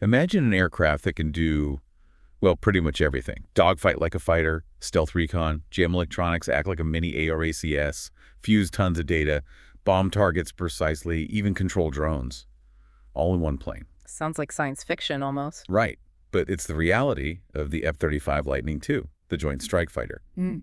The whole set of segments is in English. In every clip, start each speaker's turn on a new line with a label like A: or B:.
A: Imagine an aircraft that can do, well, pretty much everything. Dogfight like a fighter, stealth recon, jam electronics, act like a mini ARACS, fuse tons of data, bomb targets precisely, even control drones. All in one plane.
B: Sounds like science fiction almost.
A: Right. But it's the reality of the F-35 Lightning II, the Joint Strike Fighter.
B: Mm.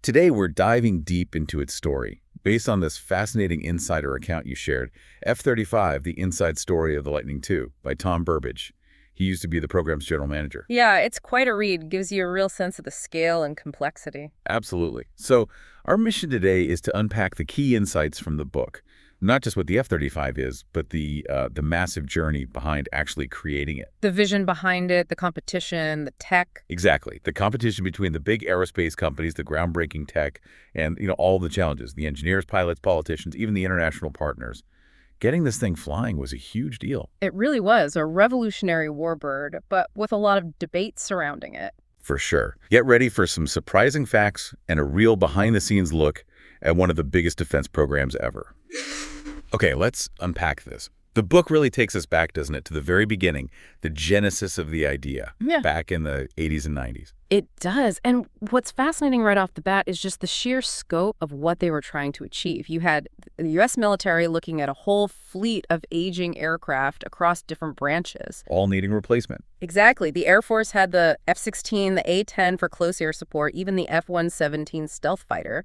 A: Today, we're diving deep into its story. Based on this fascinating insider account you shared, F-35, The Inside Story of the Lightning II, by Tom Burbidge. He used to be the program's general manager.
B: Yeah, it's quite a read. Gives you a real sense of the scale and complexity.
A: Absolutely. So our mission today is to unpack the key insights from the book. Not just what the F-35 is, but the massive journey behind actually creating it.
B: The vision behind it, the competition, the tech.
A: Exactly. The competition between the big aerospace companies, the groundbreaking tech, and all the challenges, the engineers, pilots, politicians, even the international partners. Getting this thing flying was a huge deal.
B: It really was a revolutionary warbird, but with a lot of debate surrounding it.
A: For sure. Get ready for some surprising facts and a real behind-the-scenes look at one of the biggest defense programs ever. Okay, let's unpack this. The book really takes us back, doesn't it, to the very beginning, the genesis of the idea, back in the 80s and 90s.
B: It does. And what's fascinating right off the bat is just the sheer scope of what they were trying to achieve. You had the U.S. military looking at a whole fleet of aging aircraft across different branches.
A: All needing replacement.
B: Exactly. The Air Force had the F-16, the A-10 for close air support, even the F-117 stealth fighter.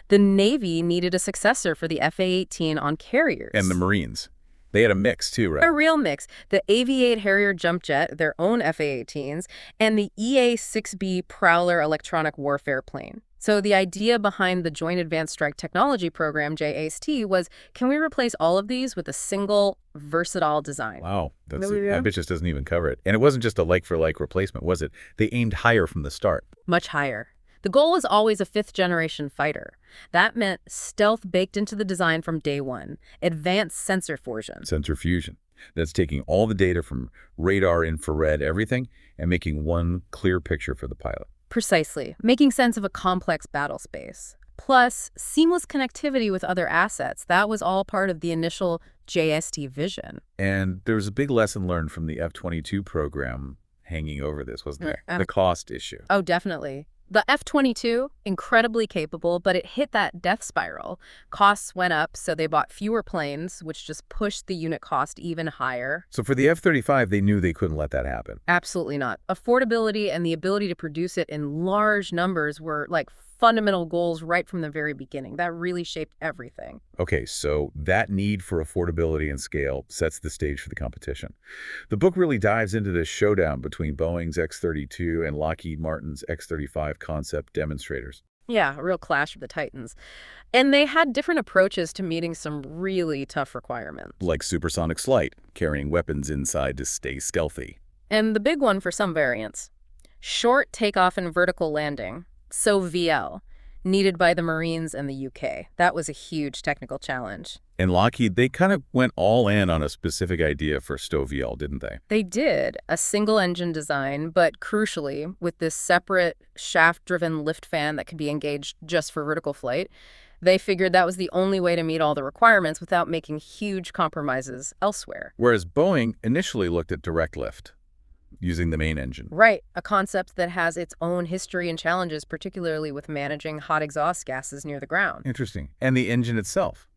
B: The Navy needed a successor for the F-A-18 on carriers.
A: And the Marines. They had a mix, too, right?
B: A real mix. The AV-8 Harrier jump jet, their own F-A-18s, and the EA-6B Prowler electronic warfare plane. So the idea behind the Joint Advanced Strike Technology Program, JAST, was, can we replace all of these with a single, versatile design?
A: Wow. That just doesn't even cover it. And it wasn't just a like-for-like replacement, was it? They aimed higher from the start.
B: Much higher. The goal was always a fifth-generation fighter. That meant stealth baked into the design from day one, advanced sensor fusion.
A: Sensor fusion. That's taking all the data from radar, infrared, everything, and making one clear picture for the pilot.
B: Precisely. Making sense of a complex battle space. Plus, seamless connectivity with other assets. That was all part of the initial JST vision.
A: And there was a big lesson learned from the F-22 program hanging over this, wasn't there? The cost issue.
B: Oh, definitely. The F-22, incredibly capable, but it hit that death spiral. Costs went up, so they bought fewer planes, which just pushed the unit cost even higher.
A: So for the F-35, they knew they couldn't let that happen.
B: Absolutely not. Affordability and the ability to produce it in large numbers were like fundamental goals right from the very beginning. That really shaped everything.
A: Okay, so that need for affordability and scale sets the stage for the competition. The book really dives into this showdown between Boeing's X-32 and Lockheed Martin's X-35 concept demonstrators.
B: Yeah, a real clash of the titans. And they had different approaches to meeting some really tough requirements.
A: Like supersonic flight, carrying weapons inside to stay stealthy.
B: And the big one for some variants, short takeoff and vertical landing. So VL, needed by the Marines and the UK. That was a huge technical challenge.
A: And Lockheed, they kind of went all in on a specific idea for STOW VL, didn't they?
B: They did, a single-engine design, but crucially, with this separate shaft-driven lift fan that could be engaged just for vertical flight, they figured that was the only way to meet all the requirements without making huge compromises elsewhere.
A: Whereas Boeing initially looked at direct lift, using the main engine.
B: Right, a concept that has its own history and challenges, particularly with managing hot exhaust gases near the ground.
A: Interesting. And the engine itself.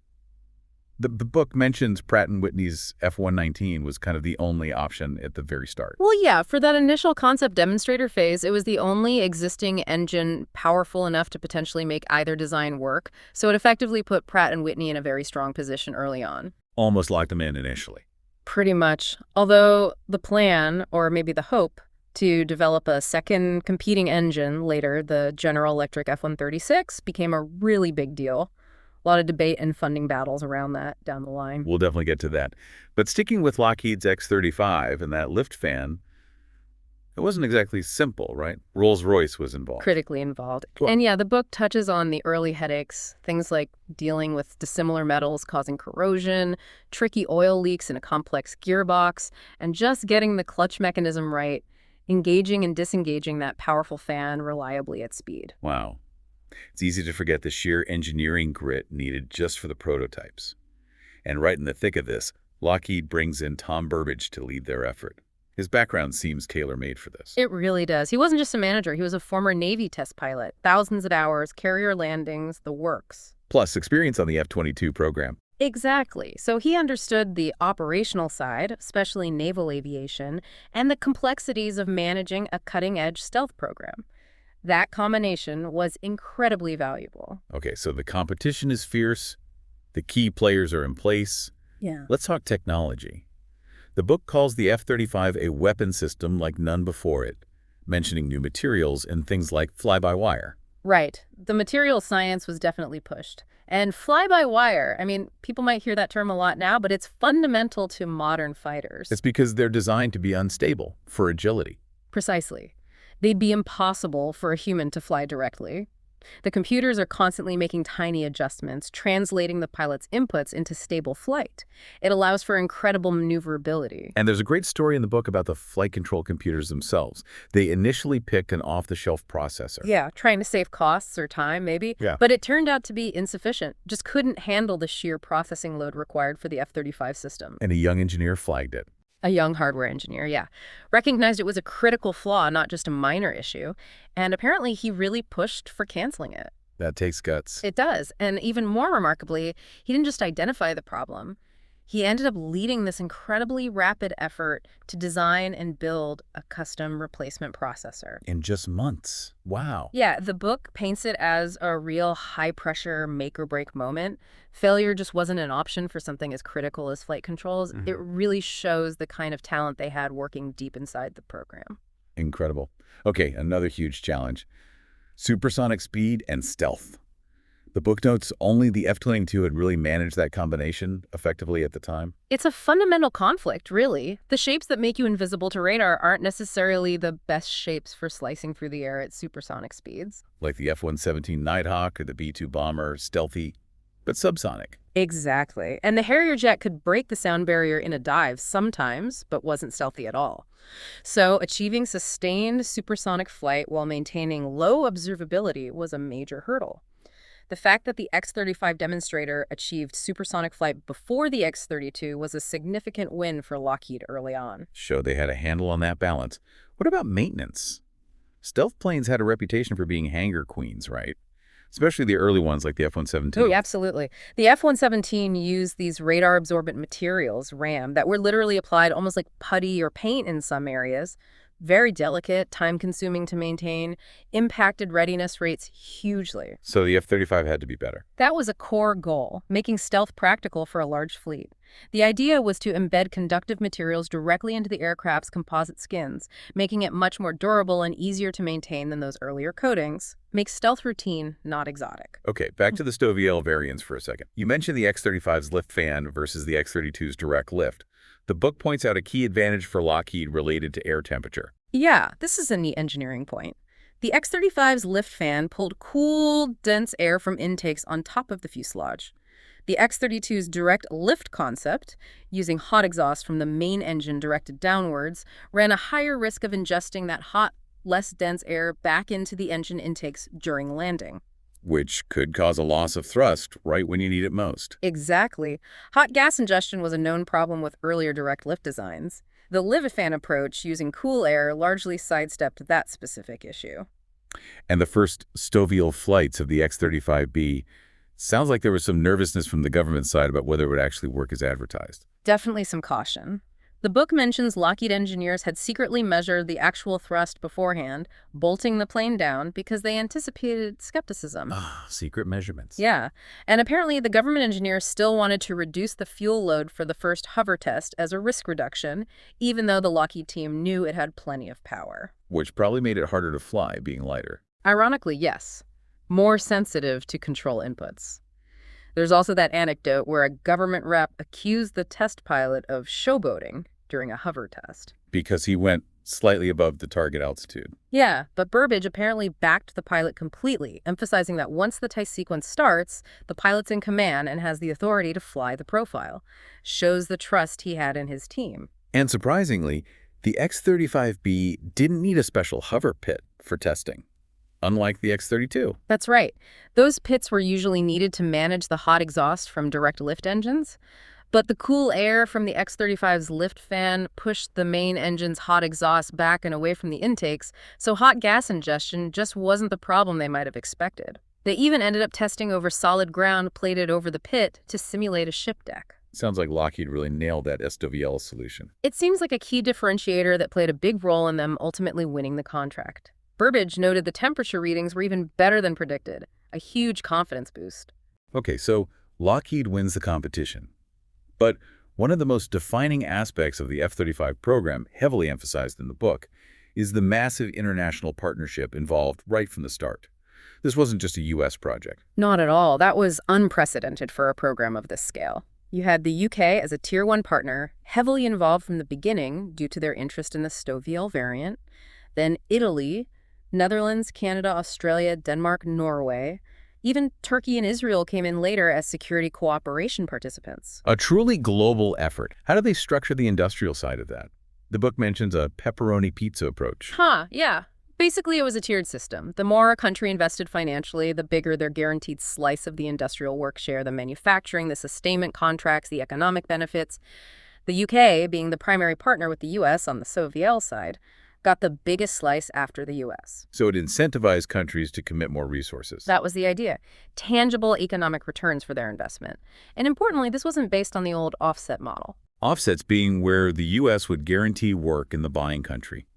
A: The book mentions Pratt & Whitney's F-119 was kind of the only option at the very start.
B: Well, yeah, for that initial concept demonstrator phase, it was the only existing engine powerful enough to potentially make either design work, so it effectively put Pratt & Whitney in a very strong position early on.
A: Almost locked them in initially.
B: Pretty much. Although the plan, or maybe the hope, to develop a second competing engine later, the General Electric F-136, became a really big deal. A lot of debate and funding battles around that down the line.
A: We'll definitely get to that. But sticking with Lockheed's X-35 and that lift fan, it wasn't exactly simple, right? Rolls-Royce was involved.
B: Critically involved.
A: Well,
B: and yeah, the book touches on the early headaches, things like dealing with dissimilar metals causing corrosion, tricky oil leaks in a complex gearbox, and just getting the clutch mechanism right, engaging and disengaging that powerful fan reliably at speed.
A: Wow. It's easy to forget the sheer engineering grit needed just for the prototypes. And right in the thick of this, Lockheed brings in Tom Burbidge to lead their effort. His background seems tailor-made for this.
B: It really does. He wasn't just a manager. He was a former Navy test pilot. Thousands of hours, carrier landings, the works.
A: Plus, experience on the F-22 program.
B: Exactly. So he understood the operational side, especially naval aviation, and the complexities of managing a cutting-edge stealth program. That combination was incredibly valuable.
A: Okay, so the competition is fierce. The key players are in place.
B: Yeah.
A: Let's talk technology. The book calls the F-35 a weapon system like none before it, mentioning new materials and things like fly-by-wire.
B: Right. The material science was definitely pushed. And fly-by-wire, I mean, people might hear that term a lot now, but it's fundamental to modern fighters.
A: It's because they're designed to be unstable for agility.
B: Precisely. They'd be impossible for a human to fly directly. The computers are constantly making tiny adjustments, translating the pilot's inputs into stable flight. It allows for incredible maneuverability.
A: And there's a great story in the book about the flight control computers themselves. They initially picked an off-the-shelf processor.
B: Yeah, trying to save costs or time, maybe.
A: Yeah.
B: But it turned out to be insufficient. Just couldn't handle the sheer processing load required for the F-35 system.
A: And a young engineer flagged it.
B: A young hardware engineer, yeah. Recognized it was a critical flaw, not just a minor issue. And apparently he really pushed for canceling it.
A: That takes guts.
B: It does. And even more remarkably, he didn't just identify the problem. He ended up leading this incredibly rapid effort to design and build a custom replacement processor.
A: In just months. Wow.
B: Yeah, the book paints it as a real high-pressure make-or-break moment. Failure just wasn't an option for something as critical as flight controls. It really shows the kind of talent they had working deep inside the program.
A: Incredible. Okay, another huge challenge. Supersonic speed and stealth. The book notes only the F-22 had really managed that combination effectively at the time.
B: It's a fundamental conflict, really. The shapes that make you invisible to radar aren't necessarily the best shapes for slicing through the air at supersonic speeds.
A: Like the F-117 Nighthawk or the B-2 bomber, stealthy, but subsonic.
B: Exactly. And the Harrier jet could break the sound barrier in a dive sometimes, but wasn't stealthy at all. So achieving sustained supersonic flight while maintaining low observability was a major hurdle. The fact that the X-35 demonstrator achieved supersonic flight before the X-32 was a significant win for Lockheed early on.
A: Showed they had a handle on that balance. What about maintenance? Stealth planes had a reputation for being hangar queens, right? Especially the early ones like the F-117.
B: Oh, absolutely. The F-117 used these radar-absorbent materials, RAM, that were literally applied almost like putty or paint in some areas. Very delicate, time-consuming to maintain, impacted readiness rates hugely.
A: So the F-35 had to be better.
B: That was a core goal, making stealth practical for a large fleet. The idea was to embed conductive materials directly into the aircraft's composite skins, making it much more durable and easier to maintain than those earlier coatings. Makes stealth routine, not exotic.
A: Okay, back to the Stoviel variants for a second. You mentioned the X-35's lift fan versus the X-32's direct lift. The book points out a key advantage for Lockheed related to air temperature.
B: Yeah, this is a neat engineering point. The X-35's lift fan pulled cool, dense air from intakes on top of the fuselage. The X-32's direct lift concept, using hot exhaust from the main engine directed downwards, ran a higher risk of ingesting that hot, less dense air back into the engine intakes during landing.
A: Which could cause a loss of thrust right when you need it most.
B: Exactly. Hot gas ingestion was a known problem with earlier direct lift designs. The Livifan approach, using cool air, largely sidestepped that specific issue.
A: And the first Stoviel flights of the X-35B, sounds like there was some nervousness from the government side about whether it would actually work as advertised.
B: Definitely some caution. The book mentions Lockheed engineers had secretly measured the actual thrust beforehand, bolting the plane down because they anticipated skepticism.
A: Secret measurements.
B: Yeah, and apparently the government engineers still wanted to reduce the fuel load for the first hover test as a risk reduction, even though the Lockheed team knew it had plenty of power.
A: Which probably made it harder to fly, being lighter.
B: Ironically, yes. More sensitive to control inputs. There's also that anecdote where a government rep accused the test pilot of showboating during a hover test.
A: Because he went slightly above the target altitude.
B: Yeah, but Burbidge apparently backed the pilot completely, emphasizing that once the test sequence starts, the pilot's in command and has the authority to fly the profile. Shows the trust he had in his team.
A: And surprisingly, the X-35B didn't need a special hover pit for testing, unlike the X-32.
B: That's right. Those pits were usually needed to manage the hot exhaust from direct lift engines. But the cool air from the X-35's lift fan pushed the main engine's hot exhaust back and away from the intakes, so hot gas ingestion just wasn't the problem they might have expected. They even ended up testing over solid ground plated over the pit to simulate a ship deck.
A: Sounds like Lockheed really nailed that SWL solution.
B: It seems like a key differentiator that played a big role in them ultimately winning the contract. Burbidge noted the temperature readings were even better than predicted, a huge confidence boost.
A: Okay, so Lockheed wins the competition. But one of the most defining aspects of the F-35 program, heavily emphasized in the book, is the massive international partnership involved right from the start. This wasn't just a U.S. project.
B: Not at all. That was unprecedented for a program of this scale. You had the UK as a Tier 1 partner, heavily involved from the beginning due to their interest in the STOVL variant. Then Italy, Netherlands, Canada, Australia, Denmark, Norway. Even Turkey and Israel came in later as security cooperation participants.
A: A truly global effort. How do they structure the industrial side of that? The book mentions a pepperoni pizza approach.
B: Yeah. Basically, it was a tiered system. The more a country invested financially, the bigger their guaranteed slice of the industrial work share, the manufacturing, the sustainment contracts, the economic benefits. The UK, being the primary partner with the US on the SOVL side, got the biggest slice after the US.
A: So it incentivized countries to commit more resources.
B: That was the idea. Tangible economic returns for their investment. And importantly, this wasn't based on the old offset model.
A: Offsets being where the U.S. would guarantee work in the buying country,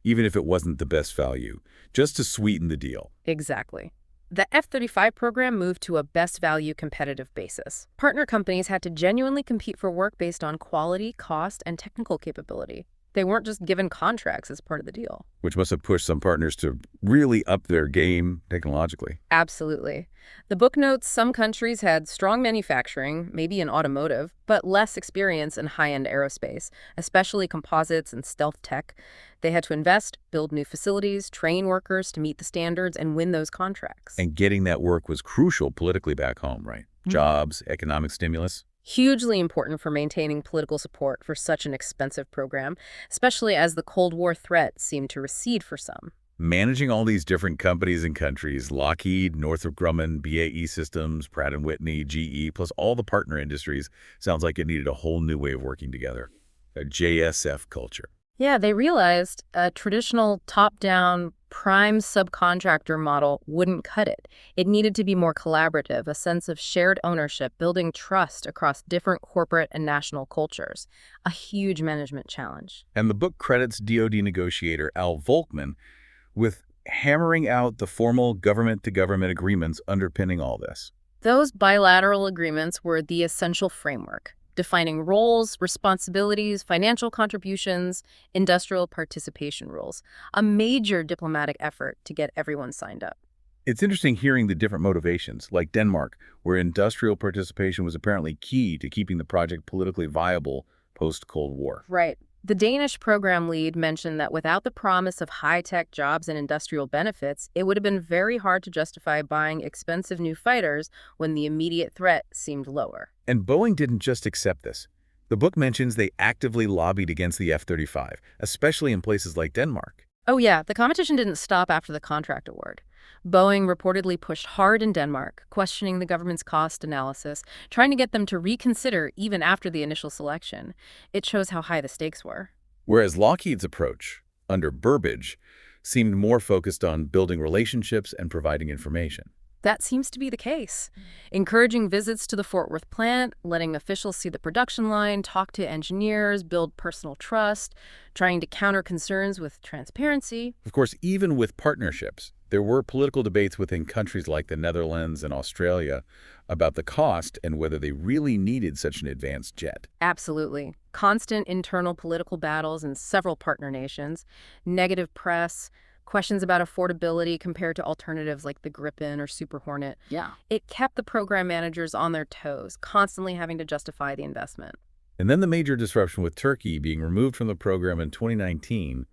A: even if it wasn't the best value, just to sweeten the deal.
B: Exactly. The F-35 program moved to a best value competitive basis. Partner companies had to genuinely compete for work based on quality, cost, and technical capability. They weren't just given contracts as part of the deal.
A: Which must have pushed some partners to really up their game technologically.
B: Absolutely. The book notes some countries had strong manufacturing, maybe in automotive, but less experience in high-end aerospace, especially composites and stealth tech. They had to invest, build new facilities, train workers to meet the standards, and win those contracts.
A: And getting that work was crucial politically back home, right? Jobs, economic stimulus.
B: Hugely important for maintaining political support for such an expensive program, especially as the Cold War threat seemed to recede for some.
A: Managing all these different companies and countries, Lockheed, Northrop Grumman, BAE Systems, Pratt & Whitney, GE, plus all the partner industries, sounds like it needed a whole new way of working together. A JSF culture.
B: Yeah, they realized a traditional top-down prime subcontractor model wouldn't cut it. It needed to be more collaborative, a sense of shared ownership, building trust across different corporate and national cultures. A huge management challenge.
A: And the book credits DoD negotiator Al Volkman with hammering out the formal government-to-government agreements underpinning all this.
B: Those bilateral agreements were the essential framework, defining roles, responsibilities, financial contributions, industrial participation rules, a major diplomatic effort to get everyone signed up.
A: It's interesting hearing the different motivations, like Denmark, where industrial participation was apparently key to keeping the project politically viable post-Cold War.
B: Right. The Danish program lead mentioned that without the promise of high-tech jobs and industrial benefits, it would have been very hard to justify buying expensive new fighters when the immediate threat seemed lower.
A: And Boeing didn't just accept this. The book mentions they actively lobbied against the F-35, especially in places like Denmark.
B: Oh yeah, the competition didn't stop after the contract award. Boeing reportedly pushed hard in Denmark, questioning the government's cost analysis, trying to get them to reconsider even after the initial selection. It shows how high the stakes were.
A: Whereas Lockheed's approach, under Burbidge, seemed more focused on building relationships and providing information.
B: That seems to be the case. Encouraging visits to the Fort Worth plant, letting officials see the production line, talk to engineers, build personal trust, trying to counter concerns with transparency.
A: Of course, even with partnerships, there were political debates within countries like the Netherlands and Australia about the cost and whether they really needed such an advanced jet.
B: Absolutely. Constant internal political battles in several partner nations, negative press, questions about affordability compared to alternatives like the Gripen or Super Hornet.
C: Yeah.
B: It kept the program managers on their toes, constantly having to justify the investment.
A: And then the major disruption with Turkey being removed from the program in 2019,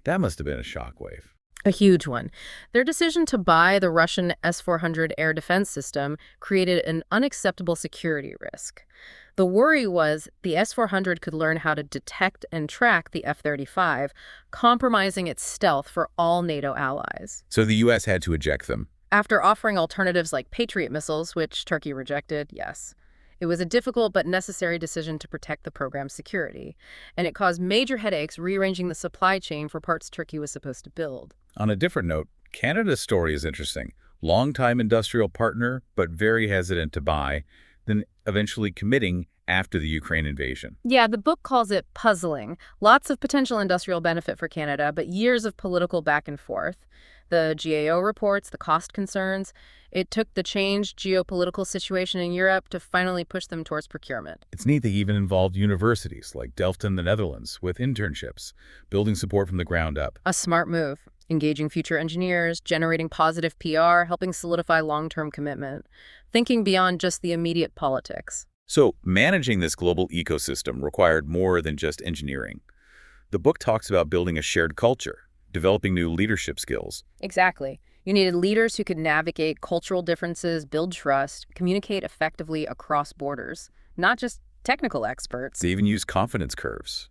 A: that must have been a shockwave.
B: A huge one. Their decision to buy the Russian S-400 air defense system created an unacceptable security risk. The worry was the S-400 could learn how to detect and track the F-35, compromising its stealth for all NATO allies.
A: So the U.S. had to eject them.
B: After offering alternatives like Patriot missiles, which Turkey rejected, yes. It was a difficult but necessary decision to protect the program's security, and it caused major headaches rearranging the supply chain for parts Turkey was supposed to build.
A: On a different note, Canada's story is interesting. Longtime industrial partner, but very hesitant to buy, then eventually committing after the Ukraine invasion.
B: Yeah, the book calls it puzzling. Lots of potential industrial benefit for Canada, but years of political back and forth. The GAO reports, the cost concerns. It took the changed geopolitical situation in Europe to finally push them towards procurement.
A: It's neat they even involved universities like Delft in the Netherlands with internships, building support from the ground up.
B: A smart move. Engaging future engineers, generating positive PR, helping solidify long-term commitment. Thinking beyond just the immediate politics.
A: So managing this global ecosystem required more than just engineering. The book talks about building a shared culture, developing new leadership skills.
B: Exactly. You needed leaders who could navigate cultural differences, build trust, communicate effectively across borders, not just technical experts.
A: They even use confidence curves,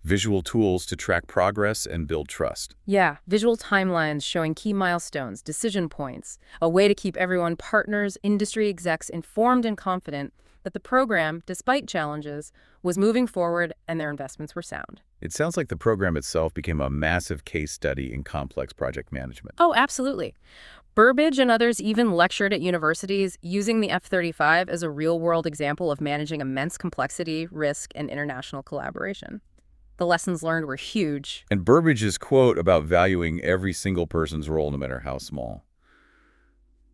A: visual tools to track progress and build trust.
B: Yeah, visual timelines showing key milestones, decision points, a way to keep everyone, partners, industry execs, informed and confident that the program, despite challenges, was moving forward and their investments were sound.
A: It sounds like the program itself became a massive case study in complex project management.
B: Oh, absolutely. Burbidge and others even lectured at universities using the F-35 as a real-world example of managing immense complexity, risk, and international collaboration. The lessons learned were huge.
A: And Burbidge's quote about valuing every single person's role, no matter how small,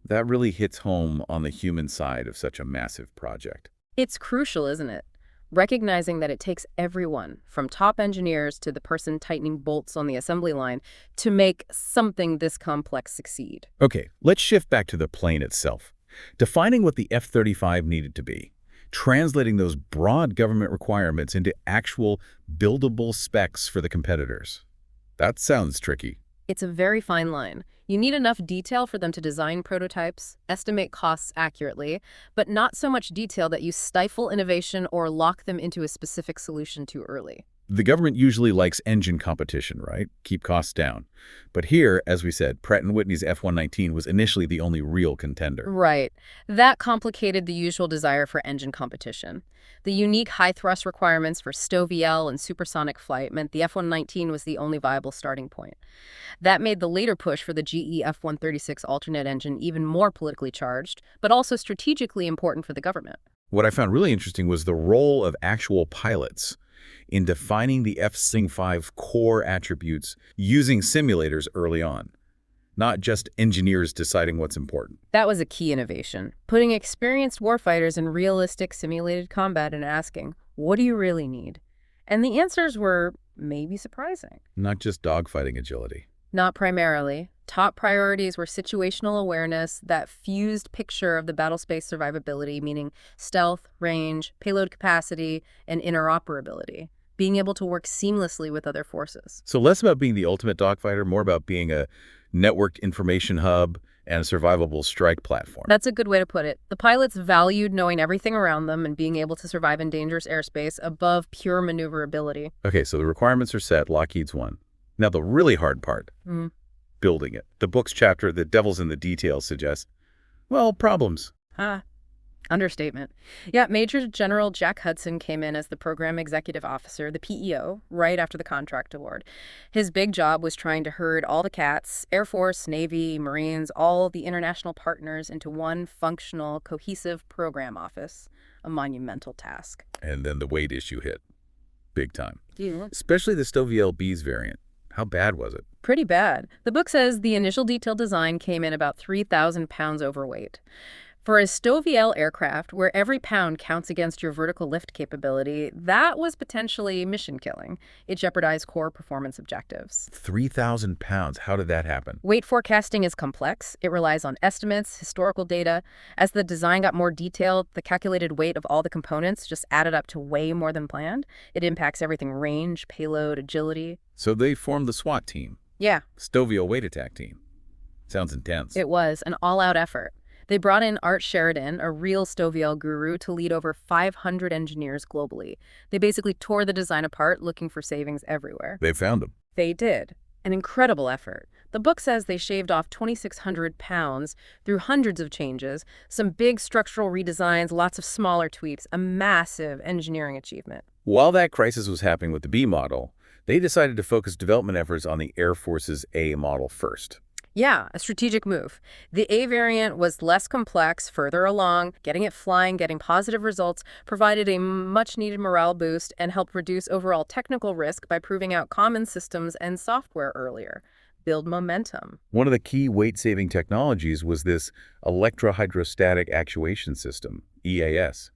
A: that really hits home on the human side of such a massive project.
B: It's crucial, isn't it? Recognizing that it takes everyone, from top engineers to the person tightening bolts on the assembly line, to make something this complex succeed.
A: Okay, let's shift back to the plane itself. Defining what the F-35 needed to be, translating those broad government requirements into actual buildable specs for the competitors. That sounds tricky.
B: It's a very fine line. You need enough detail for them to design prototypes, estimate costs accurately, but not so much detail that you stifle innovation or lock them into a specific solution too early.
A: The government usually likes engine competition, right? Keep costs down. But here, as we said, Pratt & Whitney's F-119 was initially the only real contender.
B: Right. That complicated the usual desire for engine competition. The unique high-thrust requirements for STOVL and supersonic flight meant the F-119 was the only viable starting point. That made the later push for the GE F-136 alternate engine even more politically charged, but also strategically important for the government.
A: What I found really interesting was the role of actual pilots in defining the F-35 core attributes using simulators early on, not just engineers deciding what's important.
B: That was a key innovation, putting experienced warfighters in realistic simulated combat and asking, what do you really need? And the answers were maybe surprising.
A: Not just dogfighting agility.
B: Not primarily. Top priorities were situational awareness, that fused picture of the battlespace survivability, meaning stealth, range, payload capacity, and interoperability, being able to work seamlessly with other forces.
A: So less about being the ultimate dogfighter, more about being a networked information hub and a survivable strike platform.
B: That's a good way to put it. The pilots valued knowing everything around them and being able to survive in dangerous airspace above pure maneuverability.
A: Okay, so the requirements are set. Lockheed's won. Now the really hard part. Building it. The book's chapter, The Devil's in the Details, suggests, well, problems.
B: Understatement. Yeah, Major General Jack Hudson came in as the program executive officer, the PEO, right after the contract award. His big job was trying to herd all the cats, Air Force, Navy, Marines, all the international partners into one functional, cohesive program office, a monumental task.
A: And then the weight issue hit. Big time.
B: Yeah.
A: Especially the STOVL-B's variant. How bad was it?
B: Pretty bad. The book says the initial detailed design came in about 3,000 pounds overweight. For a STOVL aircraft, where every pound counts against your vertical lift capability, that was potentially mission-killing. It jeopardized core performance objectives.
A: 3,000 pounds. How did that happen?
B: Weight forecasting is complex. It relies on estimates, historical data. As the design got more detailed, the calculated weight of all the components just added up to way more than planned. It impacts everything: range, payload, agility.
A: So they formed the SWAT team.
B: Yeah.
A: STOVL weight attack team. Sounds intense.
B: It was an all-out effort. They brought in Art Sheridan, a real STOVL guru, to lead over 500 engineers globally. They basically tore the design apart, looking for savings everywhere.
A: They found them.
B: They did. An incredible effort. The book says they shaved off 2,600 pounds through hundreds of changes, some big structural redesigns, lots of smaller tweaks, a massive engineering achievement.
A: While that crisis was happening with the B model, they decided to focus development efforts on the Air Force's A model first.
B: Yeah, a strategic move. The A variant was less complex, further along, getting it flying, getting positive results, provided a much-needed morale boost, and helped reduce overall technical risk by proving out common systems and software earlier. Build momentum.
A: One of the key weight-saving technologies was this electrohydrostatic actuation system, EAS,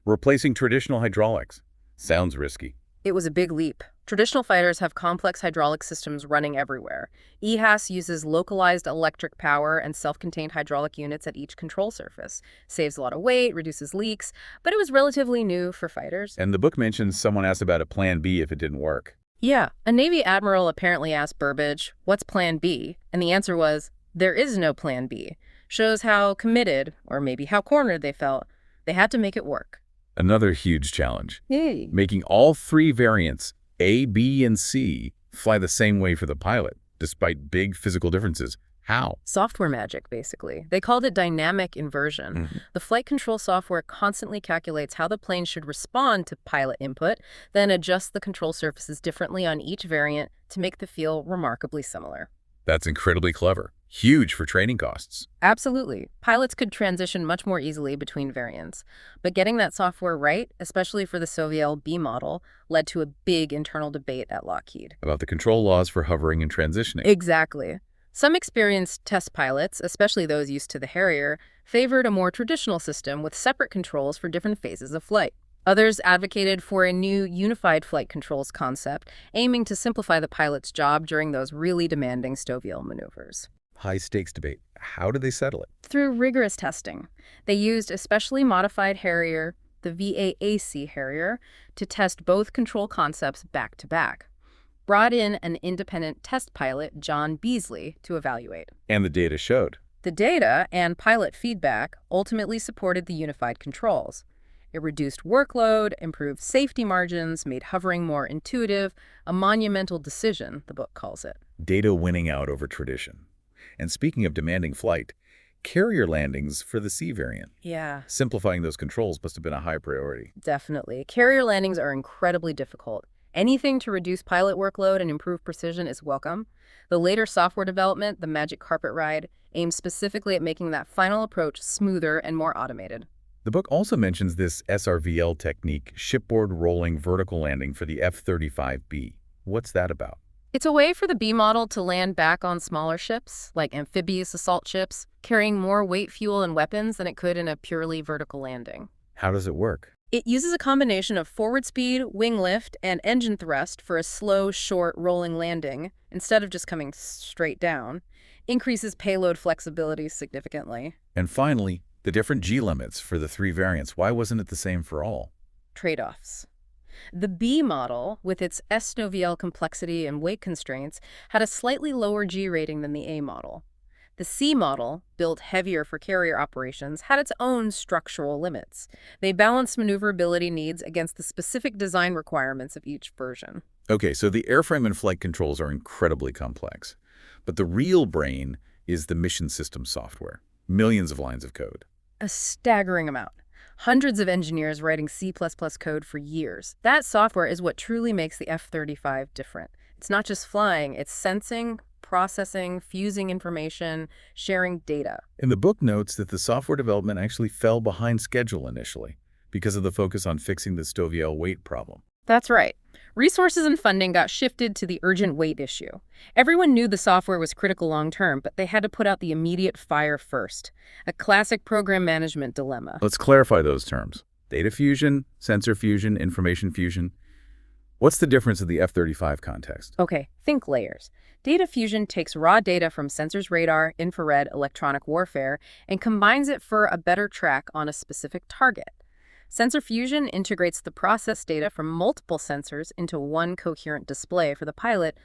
A: replacing traditional hydraulics. Sounds risky.
B: It was a big leap. Traditional fighters have complex hydraulic systems running everywhere. EHAS uses localized electric power and self-contained hydraulic units at each control surface. Saves a lot of weight, reduces leaks, but it was relatively new for fighters.
A: And the book mentions someone asked about a plan B if it didn't work.
B: Yeah, a Navy admiral apparently asked Burbidge, "What's plan B?" And the answer was, "There is no plan B." Shows how committed, or maybe how cornered they felt. They had to make it work.
A: Another huge challenge.
B: Yay.
A: Making all three variants, A, B, and C, fly the same way for the pilot, despite big physical differences. How?
B: Software magic, basically. They called it dynamic inversion. The flight control software constantly calculates how the plane should respond to pilot input, then adjusts the control surfaces differently on each variant to make them feel remarkably similar.
A: That's incredibly clever. Huge for training costs.
B: Absolutely. Pilots could transition much more easily between variants. But getting that software right, especially for the Soviel B model, led to a big internal debate at Lockheed.
A: About the control laws for hovering and transitioning.
B: Exactly. Some experienced test pilots, especially those used to the Harrier, favored a more traditional system with separate controls for different phases of flight. Others advocated for a new unified flight controls concept, aiming to simplify the pilot's job during those really demanding Soviel maneuvers.
A: High-stakes debate. How did they settle it?
B: Through rigorous testing. They used a specially modified Harrier, the VAAC Harrier, to test both control concepts back-to-back. Brought in an independent test pilot, John Beasley, to evaluate.
A: And the data showed.
B: The data and pilot feedback ultimately supported the unified controls. It reduced workload, improved safety margins, made hovering more intuitive, a monumental decision, the book calls it.
A: Data winning out over tradition. And speaking of demanding flight, carrier landings for the C variant.
B: Yeah,
A: Simplifying those controls must have been a high priority.
B: definitely. Carrier landings are incredibly difficult. Anything to reduce pilot workload and improve precision is welcome. The later software development, the Magic Carpet Ride, aims specifically at making that final approach smoother and more automated.
A: The book also mentions this SRVL technique, shipboard rolling vertical landing for the F-35B. What's that about?
B: It's a way for the B model to land back on smaller ships, like amphibious assault ships, carrying more weight, fuel, and weapons than it could in a purely vertical landing.
A: How does it work?
B: It uses a combination of forward speed, wing lift, and engine thrust for a slow, short, rolling landing, instead of just coming straight down. Increases payload flexibility significantly.
A: And finally, the different G limits for the three variants. Why wasn't it the same for all?
B: Trade-offs. The B model, with its S-Noviel complexity and weight constraints, had a slightly lower G rating than the A model. The C model, built heavier for carrier operations, had its own structural limits. They balanced maneuverability needs against the specific design requirements of each version.
A: Okay, so the airframe and flight controls are incredibly complex. But the real brain is the mission system software. Millions of lines of code.
B: A staggering amount. Hundreds of engineers writing C++ code for years. That software is what truly makes the F-35 different. It's not just flying, it's sensing, processing, fusing information, sharing data.
A: And the book notes that the software development actually fell behind schedule initially because of the focus on fixing the Stoviel weight problem.
B: That's right. Resources and funding got shifted to the urgent weight issue. Everyone knew the software was critical long-term, but they had to put out the immediate fire first. A classic program management dilemma.
A: Let's clarify those terms. Data fusion, sensor fusion, information fusion. What's the difference in the F-35 context?
B: Okay, think layers. Data fusion takes raw data from sensors, radar, infrared, electronic warfare, and combines it for a better track on a specific target. Sensor fusion integrates the process data from multiple sensors into one coherent display for the pilot,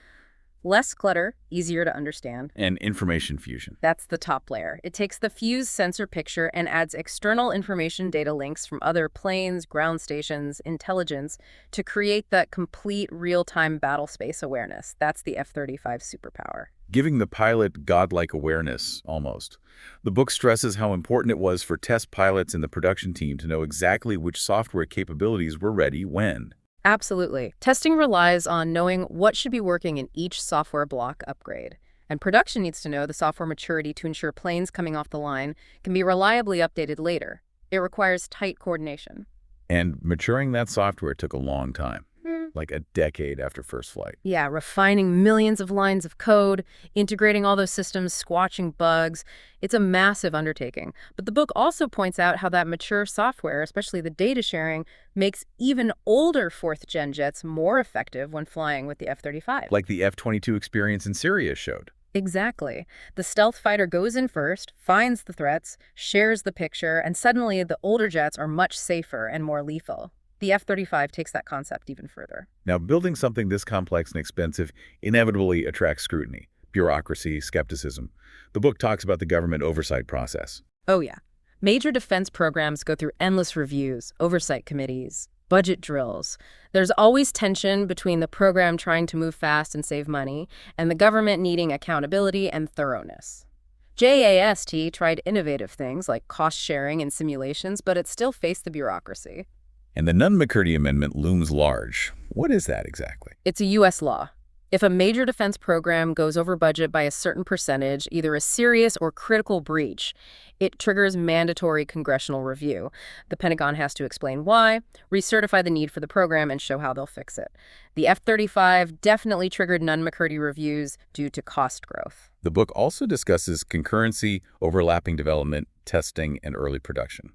B: Less clutter, easier to understand.
A: And information fusion.
B: That's the top layer. It takes the fused sensor picture and adds external information data links from other planes, ground stations, intelligence to create that complete real-time battle space awareness. That's the F-35 superpower.
A: Giving the pilot godlike awareness, almost. The book stresses how important it was for test pilots and the production team to know exactly which software capabilities were ready when.
B: Absolutely. Testing relies on knowing what should be working in each software block upgrade. And production needs to know the software maturity to ensure planes coming off the line can be reliably updated later. It requires tight coordination.
A: And maturing that software took a long time. Like a decade after first flight.
B: Yeah, refining millions of lines of code, integrating all those systems, squashing bugs. It's a massive undertaking. But the book also points out how that mature software, especially the data sharing, makes even older fourth-gen jets more effective when flying with the F-35.
A: Like the F-22 experience in Syria showed.
B: Exactly. The stealth fighter goes in first, finds the threats, shares the picture, and suddenly the older jets are much safer and more lethal. The F-35 takes that concept even further.
A: Now, building something this complex and expensive inevitably attracts scrutiny, bureaucracy, skepticism. The book talks about the government oversight process.
B: Oh yeah. Major defense programs go through endless reviews, oversight committees, budget drills. There's always tension between the program trying to move fast and save money and the government needing accountability and thoroughness. JAST tried innovative things like cost sharing and simulations, but it still faced the bureaucracy.
A: And the Nunn-McCurdy Amendment looms large. What is that exactly?
B: It's a U.S. law. If a major defense program goes over budget by a certain percentage, either a serious or critical breach, it triggers mandatory congressional review. The Pentagon has to explain why, recertify the need for the program, and show how they'll fix it. The F-35 definitely triggered Nunn-McCurdy reviews due to cost growth.
A: The book also discusses concurrency, overlapping development, testing, and early production.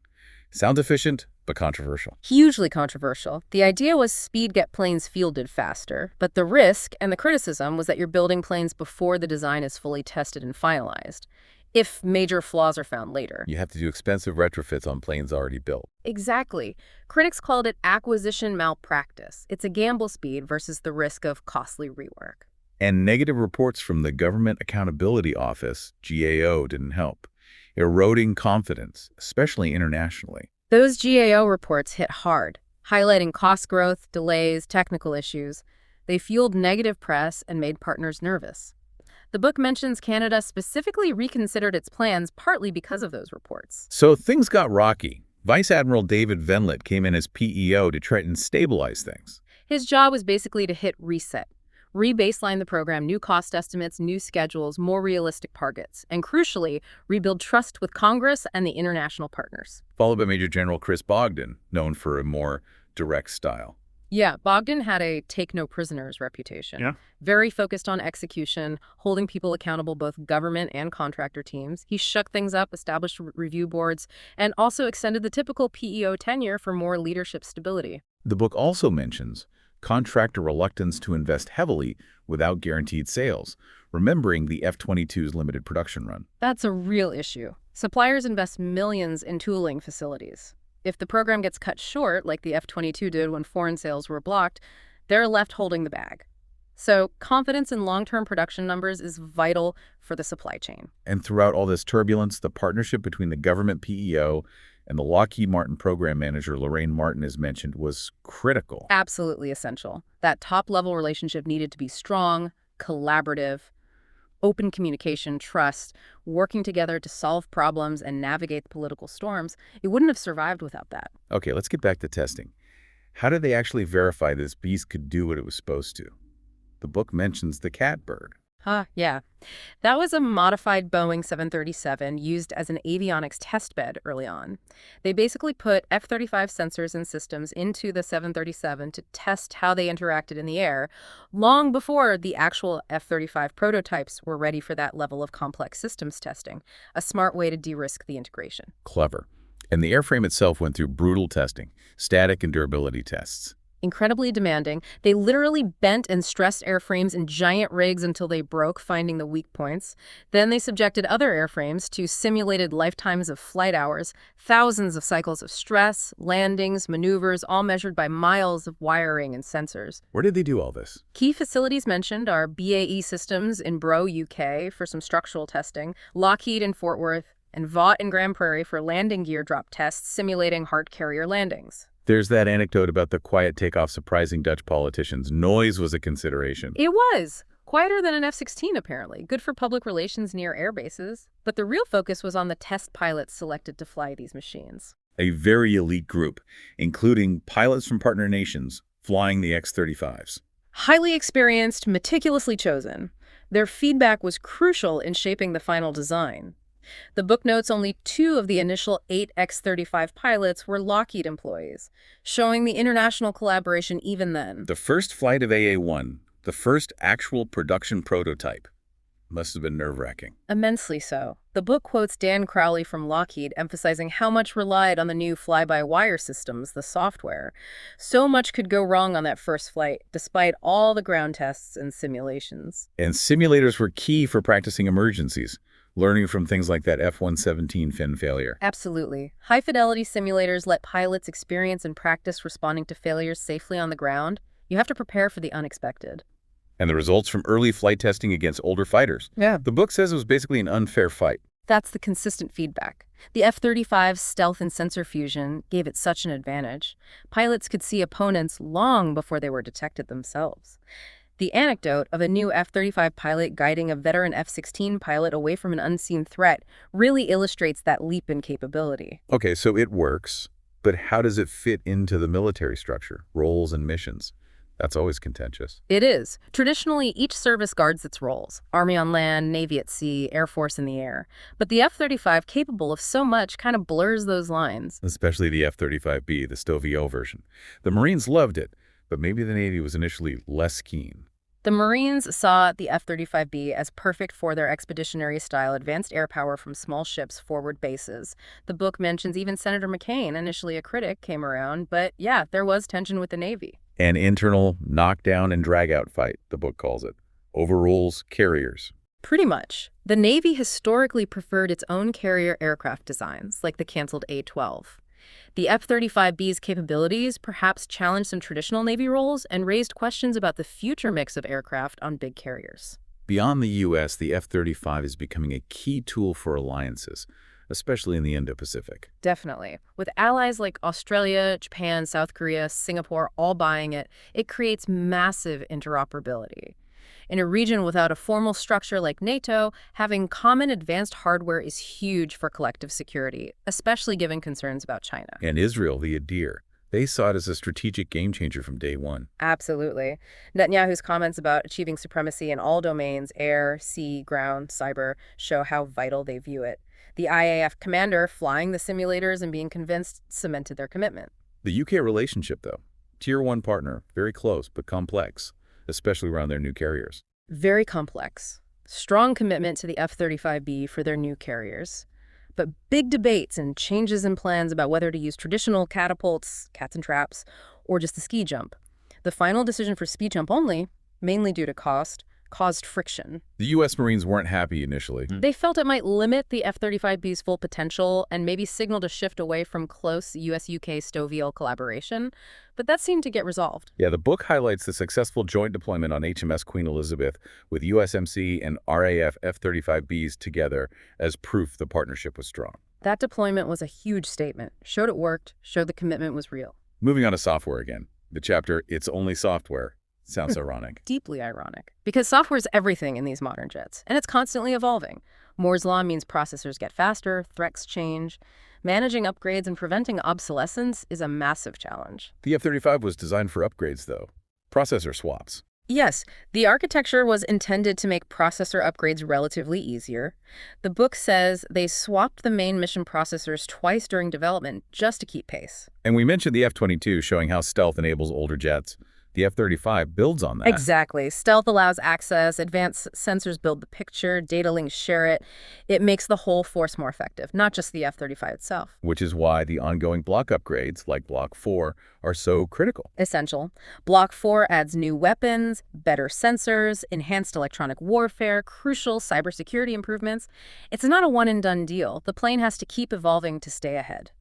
A: Sounds efficient, but controversial.
B: Hugely controversial. The idea was get planes fielded faster, but the risk and the criticism was that you're building planes before the design is fully tested and finalized, if major flaws are found later.
A: You have to do expensive retrofits on planes already built.
B: Exactly. Critics called it acquisition malpractice. It's a gamble speed versus the risk of costly rework.
A: And negative reports from the Government Accountability Office, GAO, didn't help, eroding confidence, especially internationally.
B: Those GAO reports hit hard, highlighting cost growth, delays, technical issues. They fueled negative press and made partners nervous. The book mentions Canada specifically reconsidered its plans partly because of those reports.
A: So things got rocky. Vice Admiral David Venlet came in as PEO to try and stabilize things.
B: His job was basically to hit reset, re-baseline the program, new cost estimates, new schedules, more realistic targets, and crucially, rebuild trust with Congress and the international partners.
A: Followed by Major General Chris Bogdan, known for a more direct style.
B: Yeah, Bogdan had a take-no-prisoners reputation.
C: Yeah.
B: Very focused on execution, holding people accountable, both government and contractor teams. He shook things up, established review boards, and also extended the typical PEO tenure for more leadership stability.
A: The book also mentions contractor reluctance to invest heavily without guaranteed sales, remembering the F-22's limited production run.
B: That's a real issue. Suppliers invest millions in tooling facilities. If the program gets cut short, like the F-22 did when foreign sales were blocked, they're left holding the bag. So confidence in long-term production numbers is vital for the supply chain.
A: And throughout all this turbulence, the partnership between the government PEO and the Lockheed Martin program manager, Lorraine Martin, as mentioned, was critical.
B: Absolutely essential. That top-level relationship needed to be strong, collaborative, open communication, trust, working together to solve problems and navigate the political storms. It wouldn't have survived without that.
A: Okay, let's get back to testing. How did they actually verify this beast could do what it was supposed to? The book mentions the catbird.
B: Yeah. That was a modified Boeing 737 used as an avionics testbed early on. They basically put F-35 sensors and systems into the 737 to test how they interacted in the air, long before the actual F-35 prototypes were ready for that level of complex systems testing. A smart way to de-risk the integration.
A: Clever. And the airframe itself went through brutal testing, static and durability tests.
B: Incredibly demanding. They literally bent and stressed airframes in giant rigs until they broke, finding the weak points. Then they subjected other airframes to simulated lifetimes of flight hours, thousands of cycles of stress, landings, maneuvers, all measured by miles of wiring and sensors.
A: Where did they do all this?
B: Key facilities mentioned are BAE Systems in Bro, UK for some structural testing, Lockheed in Fort Worth, and Vought in Grand Prairie for landing gear drop tests simulating hard carrier landings.
A: There's that anecdote about the quiet takeoff surprising Dutch politicians. Noise was a consideration.
B: It was. Quieter than an F-16, apparently. Good for public relations near air bases. But the real focus was on the test pilots selected to fly these machines.
A: A very elite group, including pilots from partner nations flying the X-35s.
B: Highly experienced, meticulously chosen. Their feedback was crucial in shaping the final design. The book notes only 2 of the initial 8 X-35 pilots were Lockheed employees, showing the international collaboration even then.
A: The first flight of AA-1, the first actual production prototype, must have been nerve-wracking.
B: Immensely so. The book quotes Dan Crowley from Lockheed, emphasizing how much relied on the new fly-by-wire systems, the software. So much could go wrong on that first flight, despite all the ground tests and simulations.
A: And simulators were key for practicing emergencies, learning from things like that F-117 fin failure.
B: Absolutely. High-fidelity simulators let pilots experience and practice responding to failures safely on the ground. You have to prepare for the unexpected.
A: And the results from early flight testing against older fighters.
B: Yeah.
A: The book says it was basically an unfair fight.
B: That's the consistent feedback. The F-35's stealth and sensor fusion gave it such an advantage. Pilots could see opponents long before they were detected themselves. The anecdote of a new F-35 pilot guiding a veteran F-16 pilot away from an unseen threat really illustrates that leap in capability.
A: Okay, so it works, but how does it fit into the military structure, roles and missions? That's always contentious.
B: It is. Traditionally, each service guards its roles. Army on land, Navy at sea, Air Force in the air. But the F-35, capable of so much, kind of blurs those lines.
A: Especially the F-35B, the STOVO version. The Marines loved it, but maybe the Navy was initially less keen.
B: The Marines saw the F-35B as perfect for their expeditionary-style advanced air power from small ships forward bases. The book mentions even Senator McCain, initially a critic, came around, but yeah, there was tension with the Navy.
A: An internal knockdown and drag-out fight, the book calls it. Overrules carriers.
B: Pretty much. The Navy historically preferred its own carrier aircraft designs, like the canceled A-12. The F-35B's capabilities perhaps challenged some traditional Navy roles and raised questions about the future mix of aircraft on big carriers.
A: Beyond the U.S., the F-35 is becoming a key tool for alliances, especially in the Indo-Pacific.
B: Definitely. With allies like Australia, Japan, South Korea, Singapore all buying it, it creates massive interoperability. In a region without a formal structure like NATO, having common advanced hardware is huge for collective security, especially given concerns about China.
A: And Israel, the Adir, they saw it as a strategic game-changer from day one.
B: Absolutely. Netanyahu's comments about achieving supremacy in all domains, air, sea, ground, cyber, show how vital they view it. The IAF commander flying the simulators and being convinced cemented their commitment.
A: The UK relationship, though, Tier 1 partner, very close but complex, especially around their new carriers.
B: Very complex. Strong commitment to the F-35B for their new carriers. But big debates and changes in plans about whether to use traditional catapults, cats and traps, or just the ski jump. The final decision for speed jump only, mainly due to cost, caused friction.
A: The U.S. Marines weren't happy initially.
B: They felt it might limit the F-35B's full potential and maybe signaled a shift away from close U.S.-UK STOVO collaboration, but that seemed to get resolved.
A: Yeah, the book highlights the successful joint deployment on HMS Queen Elizabeth with USMC and RAF F-35Bs together as proof the partnership was strong.
B: That deployment was a huge statement. Showed it worked, showed the commitment was real.
A: Moving on to software again. The chapter, It's Only Software, sounds ironic.
B: Deeply ironic. Because software is everything in these modern jets, and it's constantly evolving. Moore's Law means processors get faster, threats change. Managing upgrades and preventing obsolescence is a massive challenge.
A: The F-35 was designed for upgrades, though. Processor swaps.
B: Yes, the architecture was intended to make processor upgrades relatively easier. The book says they swapped the main mission processors twice during development just to keep pace.
A: And we mentioned the F-22 showing how stealth enables older jets. The F-35 builds on that,
B: Exactly. Stealth allows access, advanced sensors build the picture, data links share it. It makes the whole force more effective, not just the F-35 itself.
A: which is why the ongoing block upgrades, like Block 4, are so critical.
B: Essential. Block 4 adds new weapons, better sensors, enhanced electronic warfare, crucial cybersecurity improvements. It's not a one-and-done deal. The plane has to keep evolving to stay ahead.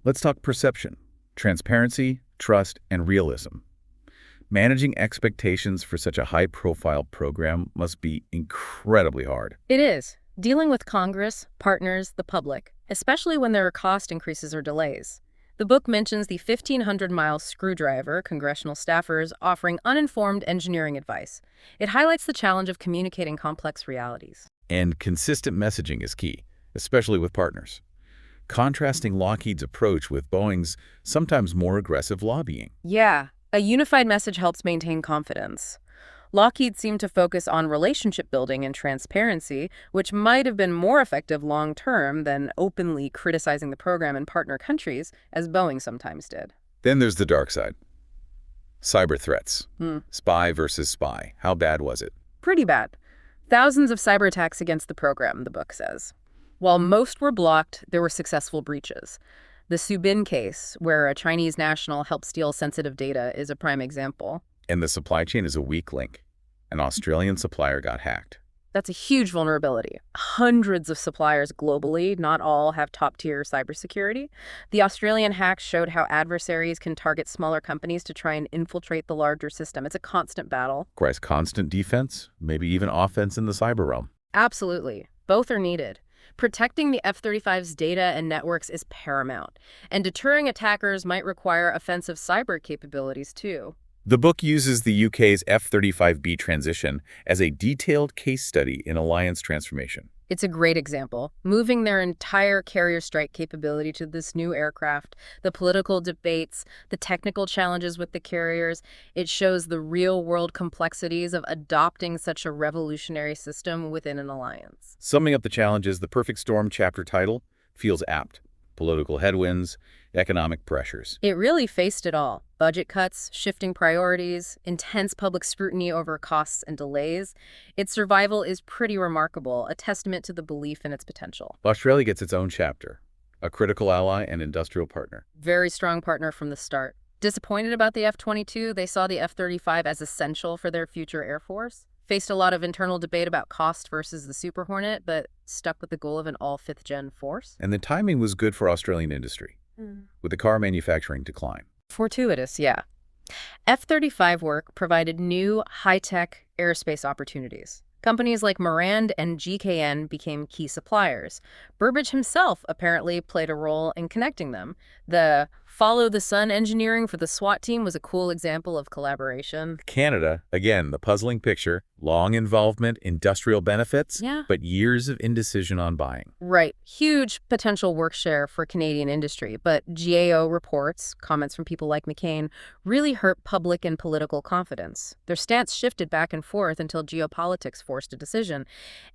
A: Let's talk perception, transparency, trust, and realism. Managing expectations for such a high-profile program must be incredibly hard.
B: It is. Dealing with Congress, partners, the public, especially when there are cost increases or delays. The book mentions the 1,500-mile screwdriver, congressional staffers offering uninformed engineering advice. It highlights the challenge of communicating complex realities.
A: And consistent messaging is key, especially with partners. Contrasting Lockheed's approach with Boeing's sometimes more aggressive lobbying.
B: Yeah, a unified message helps maintain confidence. Lockheed seemed to focus on relationship building and transparency, which might have been more effective long-term than openly criticizing the program in partner countries, as Boeing sometimes did.
A: Then there's the dark side. Cyber threats. Spy versus spy. How bad was it?
B: Pretty bad. Thousands of cyber attacks against the program, the book says. While most were blocked, there were successful breaches. The Subin case, where a Chinese national helped steal sensitive data, is a prime example.
A: And the supply chain is a weak link. An Australian supplier got hacked.
B: That's a huge vulnerability. Hundreds of suppliers globally, not all have top-tier cybersecurity. The Australian hack showed how adversaries can target smaller companies to try and infiltrate the larger system. It's a constant battle.
A: Requires constant defense, maybe even offense in the cyber realm.
B: Absolutely. Both are needed. Protecting the F-35's data and networks is paramount, and deterring attackers might require offensive cyber capabilities too.
A: The book uses the UK's F-35B transition as a detailed case study in alliance transformation.
B: It's a great example, moving their entire carrier strike capability to this new aircraft, the political debates, the technical challenges with the carriers. It shows the real-world complexities of adopting such a revolutionary system within an alliance.
A: Summing up the challenges, the Perfect Storm chapter title feels apt. Political headwinds, economic pressures.
B: It really faced it all. Budget cuts, shifting priorities, intense public scrutiny over costs and delays. Its survival is pretty remarkable, a testament to the belief in its potential.
A: Australia gets its own chapter, a critical ally and industrial partner.
B: Very strong partner from the start. Disappointed about the F-22, they saw the F-35 as essential for their future Air Force. Faced a lot of internal debate about cost versus the Super Hornet, but stuck with the goal of an all fifth-gen force.
A: And the timing was good for Australian industry, with the car manufacturing decline.
B: Fortuitous, yeah. F-35 work provided new, high-tech aerospace opportunities. Companies like Morand and GKN became key suppliers. Burbidge himself apparently played a role in connecting them. The Follow the Sun engineering for the SWAT team was a cool example of collaboration.
A: Canada, again, the puzzling picture, long involvement, industrial benefits, but years of indecision on buying.
B: Right. Huge potential work share for Canadian industry, but GAO reports, comments from people like McCain, really hurt public and political confidence. Their stance shifted back and forth until geopolitics forced a decision.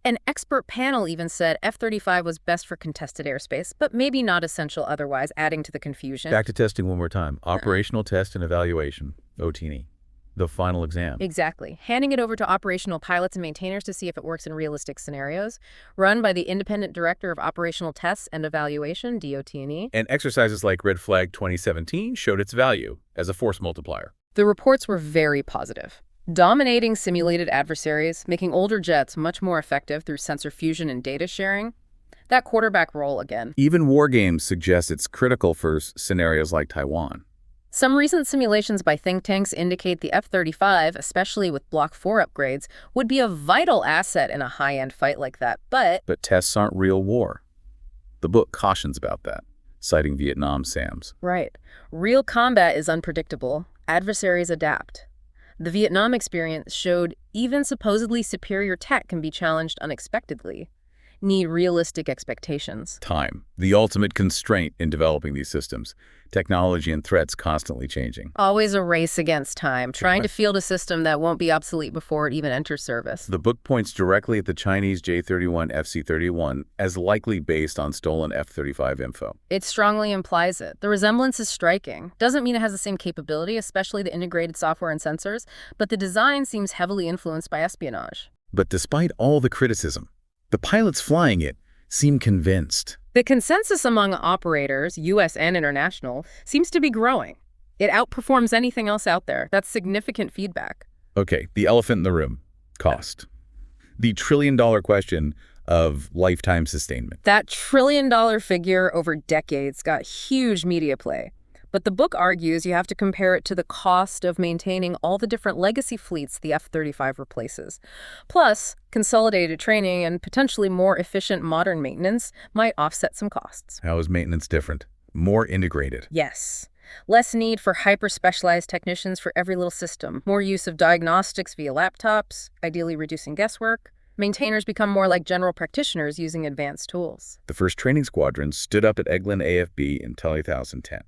B: An expert panel even said F-35 was best for contested airspace, but maybe not essential otherwise, adding to the confusion.
A: Back to testing one more time. Operational test and evaluation, OT&E. The final exam.
B: Exactly. Handing it over to operational pilots and maintainers to see if it works in realistic scenarios. Run by the Independent Director of Operational Tests and Evaluation, DOT&E.
A: And exercises like Red Flag 2017 showed its value as a force multiplier.
B: The reports were very positive. Dominating simulated adversaries, making older jets much more effective through sensor fusion and data sharing. That quarterback role again.
A: Even war games suggest it's critical for scenarios like Taiwan.
B: Some recent simulations by think tanks indicate the F-35, especially with Block 4 upgrades, would be a vital asset in a high-end fight like that, but
A: tests aren't real war. The book cautions about that, citing Vietnam SAMs.
B: Right. Real combat is unpredictable. Adversaries adapt. The Vietnam experience showed even supposedly superior tech can be challenged unexpectedly. need realistic expectations.
A: Time, the ultimate constraint in developing these systems. Technology and threats constantly changing.
B: Always a race against time, trying to field a system that won't be obsolete before it even enters service.
A: The book points directly at the Chinese J-31 FC-31 as likely based on stolen F-35 info.
B: It strongly implies it. The resemblance is striking. Doesn't mean it has the same capability, especially the integrated software and sensors, but the design seems heavily influenced by espionage.
A: But despite all the criticism, the pilots flying it seem convinced.
B: The consensus among operators, U.S. and international, seems to be growing. It outperforms anything else out there. That's significant feedback.
A: Okay, the elephant in the room, cost. The trillion-dollar question of lifetime sustainment.
B: That trillion-dollar figure over decades got huge media play. But the book argues you have to compare it to the cost of maintaining all the different legacy fleets the F-35 replaces. Plus, consolidated training and potentially more efficient modern maintenance might offset some costs.
A: How is maintenance different? More integrated.
B: Yes. Less need for hyper-specialized technicians for every little system. More use of diagnostics via laptops, ideally reducing guesswork. Maintainers become more like general practitioners using advanced tools.
A: The first training squadron stood up at Eglin AFB in 2010.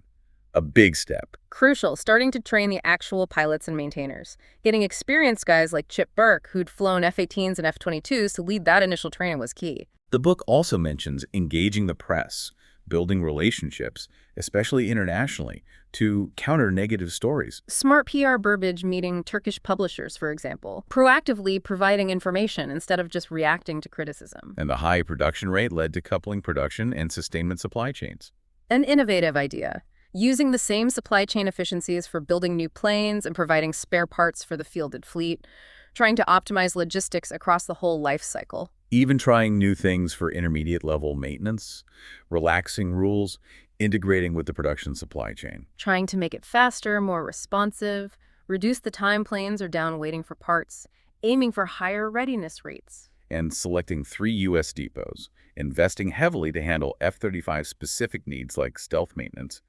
A: A big step.
B: Crucial, starting to train the actual pilots and maintainers. Getting experienced guys like Chip Burke, who'd flown F-18s and F-22s to lead that initial training was key.
A: The book also mentions engaging the press, building relationships, especially internationally, to counter negative stories.
B: Smart PR Burbidge meeting Turkish publishers, for example. Proactively providing information instead of just reacting to criticism.
A: And the high production rate led to coupling production and sustainment supply chains.
B: An innovative idea. Using the same supply chain efficiencies for building new planes and providing spare parts for the fielded fleet, trying to optimize logistics across the whole life cycle.
A: Even trying new things for intermediate level maintenance, relaxing rules, integrating with the production supply chain.
B: Trying to make it faster, more responsive, reduce the time planes are down waiting for parts, aiming for higher readiness rates.
A: And selecting 3 U.S. depots, investing heavily to handle F-35 specific needs like stealth maintenance,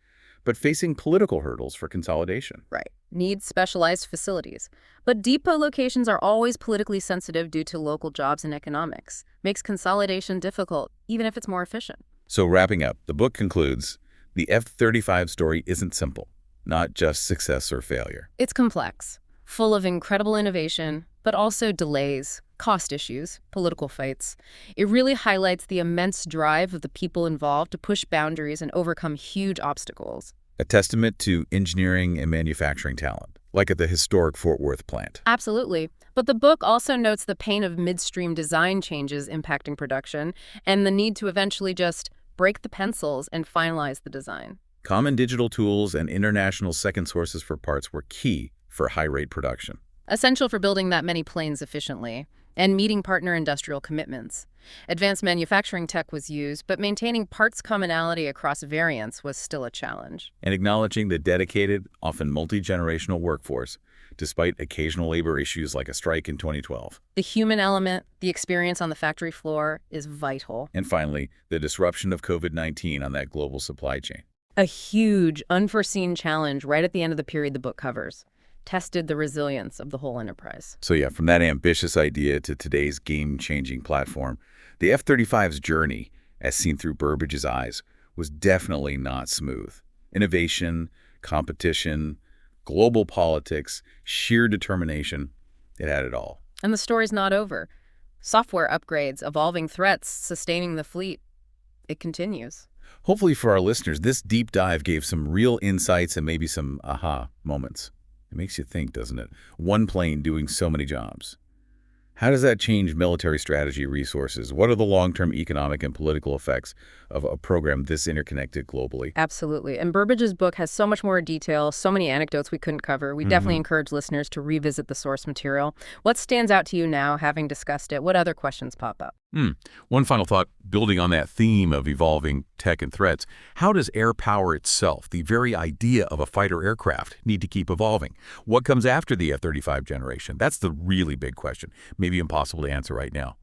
A: but facing political hurdles for consolidation.
B: Right. Needs specialized facilities. But depot locations are always politically sensitive due to local jobs and economics. Makes consolidation difficult, even if it's more efficient.
A: So wrapping up, the book concludes, the F-35 story isn't simple, not just success or failure.
B: It's complex, full of incredible innovation, but also delays, cost issues, political fights. It really highlights the immense drive of the people involved to push boundaries and overcome huge obstacles.
A: A testament to engineering and manufacturing talent, like at the historic Fort Worth plant.
B: Absolutely. But the book also notes the pain of midstream design changes impacting production and the need to eventually just break the pencils and finalize the design.
A: Common digital tools and international second sources for parts were key for high-rate production.
B: Essential for building that many planes efficiently and meeting partner industrial commitments. Advanced manufacturing tech was used, but maintaining parts commonality across variants was still a challenge.
A: And acknowledging the dedicated, often multi-generational workforce, despite occasional labor issues like a strike in 2012.
B: The human element, the experience on the factory floor, is vital.
A: And finally, the disruption of COVID-19 on that global supply chain.
B: A huge, unforeseen challenge right at the end of the period the book covers. Tested the resilience of the whole enterprise.
A: So yeah, from that ambitious idea to today's game-changing platform, the F-35's journey, as seen through Burbidge's eyes, was definitely not smooth. Innovation, competition, global politics, sheer determination, it had it all.
B: And the story's not over. Software upgrades, evolving threats, sustaining the fleet. It continues.
A: Hopefully for our listeners, this deep dive gave some real insights and maybe some aha moments. It makes you think, doesn't it? One plane doing so many jobs. How does that change military strategy resources? What are the long-term economic and political effects of a program this interconnected globally?
B: Absolutely. And Burbidge's book has so much more detail, so many anecdotes we couldn't cover. We definitely encourage listeners to revisit the source material. What stands out to you now, having discussed it? What other questions pop up?
C: One final thought, building on that theme of evolving tech and threats, how does air power itself, the very idea of a fighter aircraft, need to keep evolving? What comes after the F-35 generation? That's the really big question, maybe impossible to answer right now.